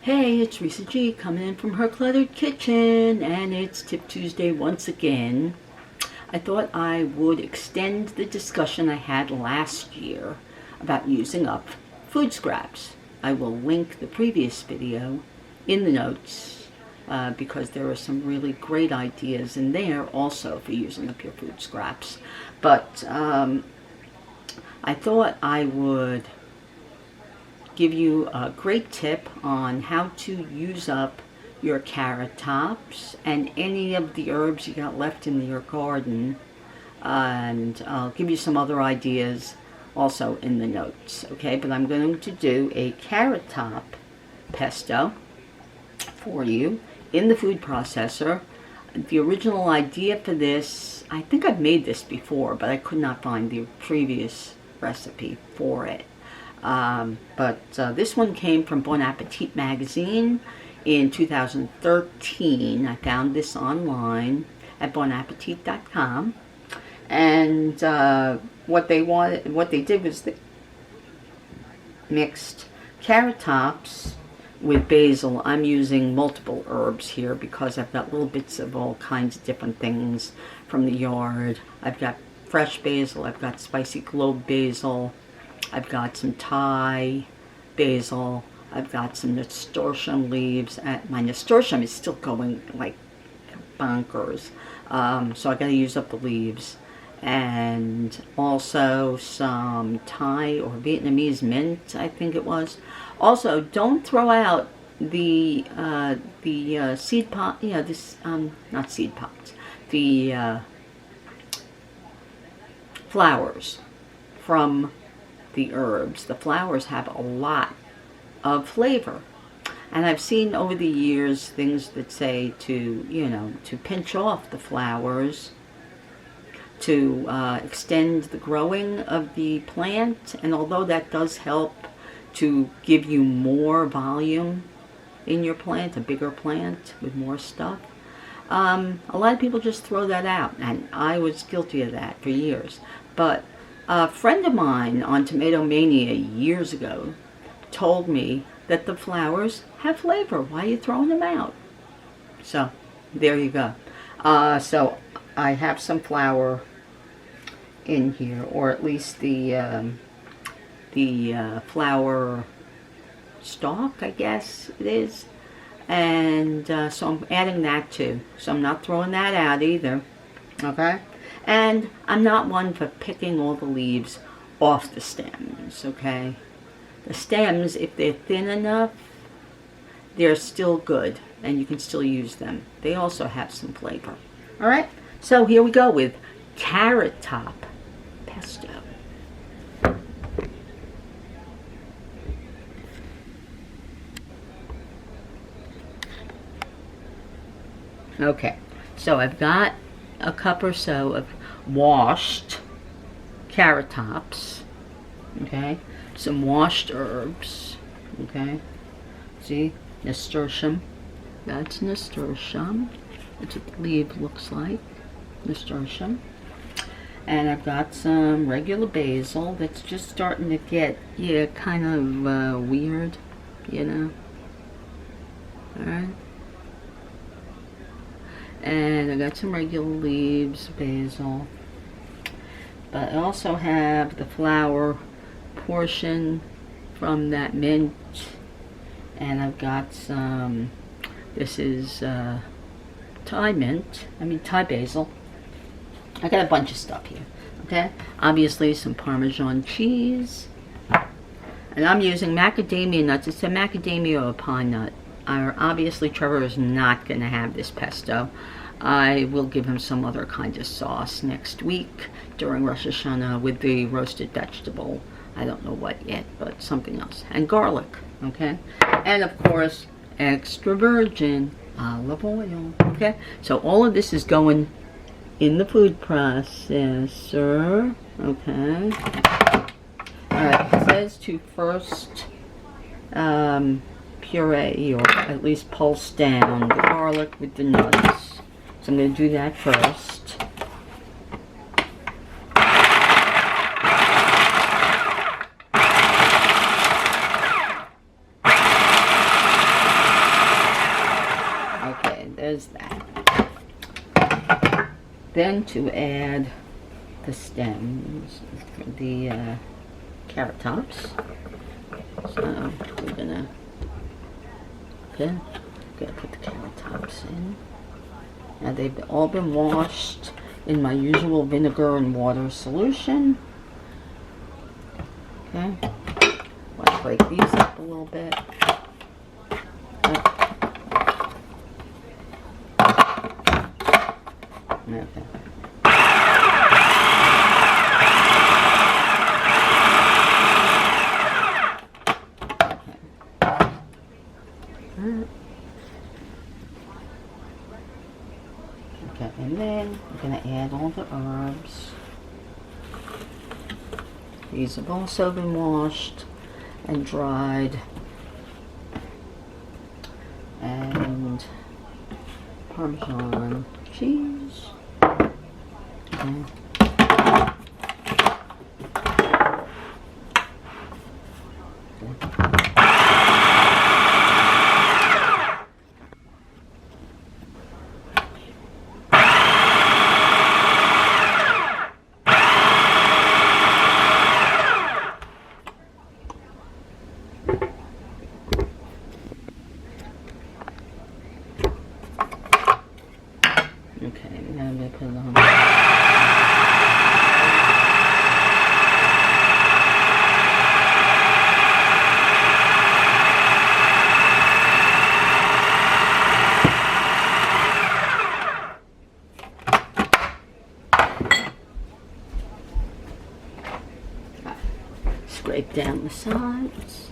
Hey, it's Risa G coming in from her cluttered kitchen, and it's Tip Tuesday once again. I thought I would extend the discussion I had last year about using up food scraps. I will link the previous video in the notes because there are some really great ideas in there also for using up your food scraps. But I thought I would give you a great tip on how to use up your carrot tops and any of the herbs you got left in your garden, and I'll give you some other ideas also in the notes, okay? But I'm going to do a carrot top pesto for you in the food processor. The original idea for this, I think I've made this before, but I could not find the previous recipe for it. But this one came from Bon Appetit Magazine in 2013. I found this online at bonappetit.com, and what they did was they mixed carrot tops with basil. I'm using multiple herbs here because I've got little bits of all kinds of different things from the yard. I've got fresh basil, I've got spicy clove basil, I've got some Thai basil, I've got some nasturtium leaves. My nasturtium is still going like bonkers, so I gotta use up the leaves. And also some Thai or Vietnamese mint, I think it was. Also, don't throw out the seed pot. Yeah, this not seed pots. The flowers from the herbs. The flowers have a lot of flavor, and I've seen over the years things that say to pinch off the flowers to extend the growing of the plant. And although that does help to give you more volume in your plant, a bigger plant with more stuff, a lot of people just throw that out, and I was guilty of that for years. But a friend of mine on Tomato Mania years ago told me that the flowers have flavor. Why are you throwing them out? So there you go. So I have some flour in here, or at least the flour stalk, I guess it is. And so I'm adding that too. So I'm not throwing that out either. Okay? And I'm not one for picking all the leaves off the stems, okay? The stems, if they're thin enough, they're still good, and you can still use them. They also have some flavor. All right? So here we go with carrot top pesto. Okay, so I've got a cup or so of washed carrot tops, okay, some washed herbs, okay, see, nasturtium, that's nasturtium, that's what the leaf looks like, nasturtium, and I've got some regular basil that's just starting to get, kind of weird, alright. And I got some regular leaves, basil. But I also have the flower portion from that mint. And I've got some, this is Thai basil. I got a bunch of stuff here, okay? Obviously some Parmesan cheese. And I'm using macadamia nuts. It's a macadamia or a pine nut. Obviously Trevor is not going to have this pesto. I will give him some other kind of sauce next week during Rosh Hashanah with the roasted vegetable. I don't know what yet, but something else. And garlic, okay? And of course, extra virgin olive oil, okay? So all of this is going in the food processor, okay? Alright, it says to first puree, or at least pulse down the garlic with the nuts. So I'm going to do that first. then to add the stems, the carrot tops. So we're gonna put the carrot tops in. Now they've all been washed in my usual vinegar and water solution. Okay, let's break these up a little bit. Okay. Okay, and then we're going to add all the herbs. These have also been washed and dried. And Parmesan cheese. Okay. Okay, now I'm going to put it on. Scrape down the sides.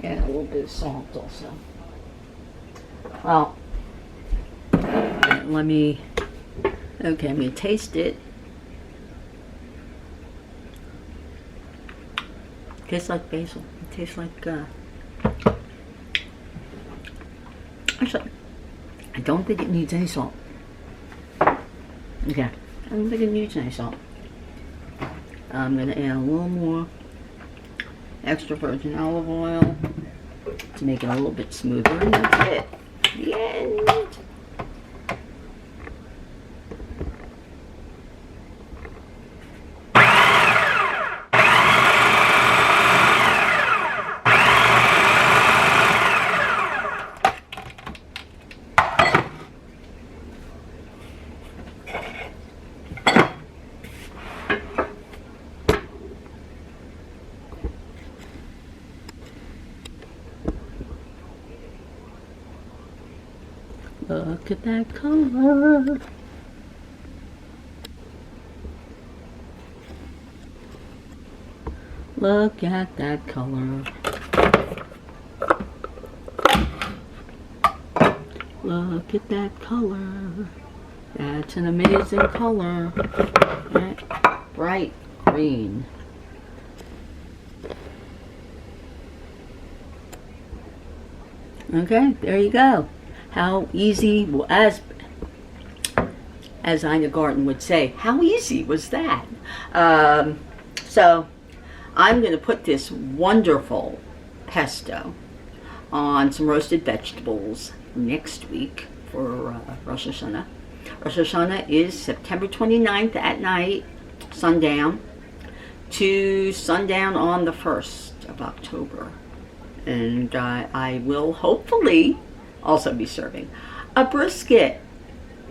And a little bit of salt also. Well, let me, okay, I'm going to taste it. It tastes like basil. It tastes like, actually, I don't think it needs any salt. Okay, I don't think it needs any salt. I'm going to add a little more extra virgin olive oil to make it a little bit smoother, and that's it. The end. Look at that color. Look at that color. Look at that color. That's an amazing color. Right? Bright green. Okay, there you go. How easy, as Ina Garten would say, how easy was that? So I'm going to put this wonderful pesto on some roasted vegetables next week for Rosh Hashanah. Rosh Hashanah is September 29th at night, sundown, to sundown on the 1st of October. And I will hopefully also be serving a brisket,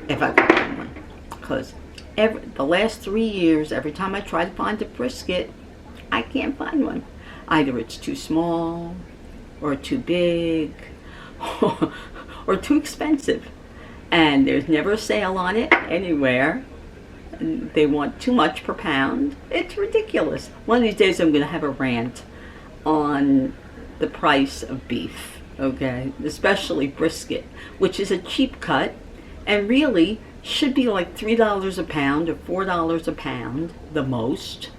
if I can find one, because the last 3 years, every time I try to find a brisket, I can't find one. Either it's too small, or too big, or too expensive, and there's never a sale on it anywhere. They want too much per pound. It's ridiculous. One of these days I'm going to have a rant on the price of beef. Okay, especially brisket, which is a cheap cut and really should be like $3 a pound or $4 a pound, the most.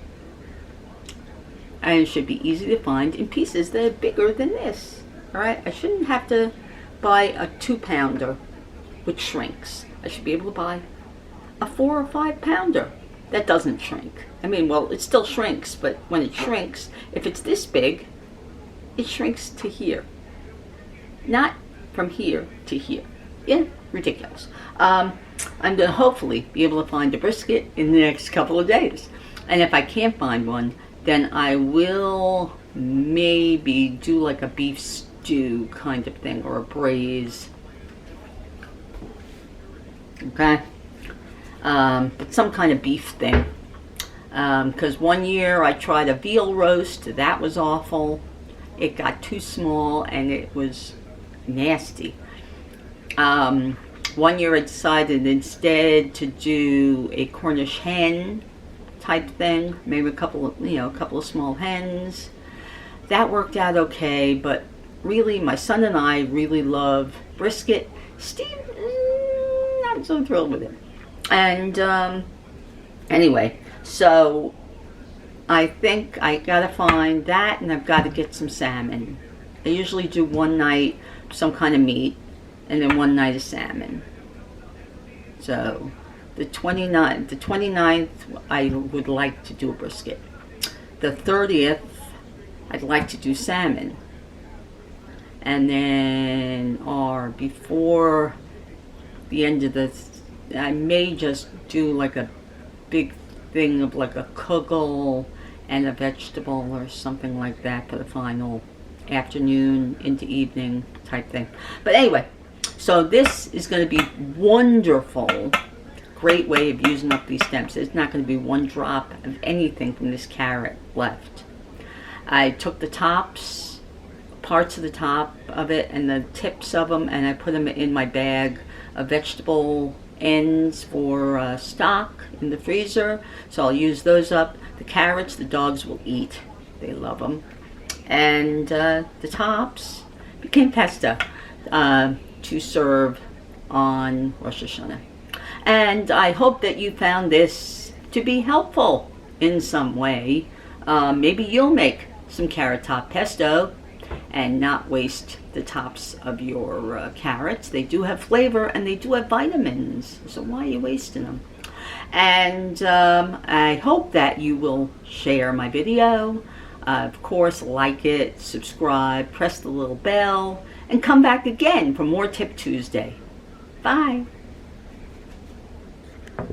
And it should be easy to find in pieces that are bigger than this. All right, I shouldn't have to buy a 2-pounder, which shrinks. I should be able to buy a 4 or 5 pounder that doesn't shrink. I mean, well, it still shrinks, but when it shrinks, if it's this big, it shrinks to here. not from here to here. Yeah, ridiculous. I'm going to hopefully be able to find a brisket in the next couple of days. And if I can't find one, then I will maybe do like a beef stew kind of thing, or a braise. Okay? But some kind of beef thing. Because one year I tried a veal roast. That was awful. It got too small and it was nasty. One year I decided instead to do a Cornish hen type thing, maybe a couple of small hens. That worked out okay, but really my son and I really love brisket. Steve, not so thrilled with it. And anyway, so I think I gotta find that, and I've got to get some salmon. I usually do one night some kind of meat, and then one night of salmon. So the 29th I would like to do a brisket. The 30th I'd like to do salmon. And then, or before the end of I may just do like a big thing of like a kugel and a vegetable or something like that for the final afternoon into evening type thing. But anyway, so this is going to be wonderful. Great way of using up these stems. There's not going to be one drop of anything from this carrot left. I took the tops, parts of the top of it and the tips of them, and I put them in my bag of vegetable ends for stock in the freezer. So I'll use those up. The carrots the dogs will eat. They love them. And the tops became pesto to serve on Rosh Hashanah. And I hope that you found this to be helpful in some way. Maybe you'll make some carrot top pesto and not waste the tops of your carrots. They do have flavor and they do have vitamins, so why are you wasting them? And I hope that you will share my video. Of course, like it, subscribe, press the little bell, and come back again for more Tip Tuesday. Bye.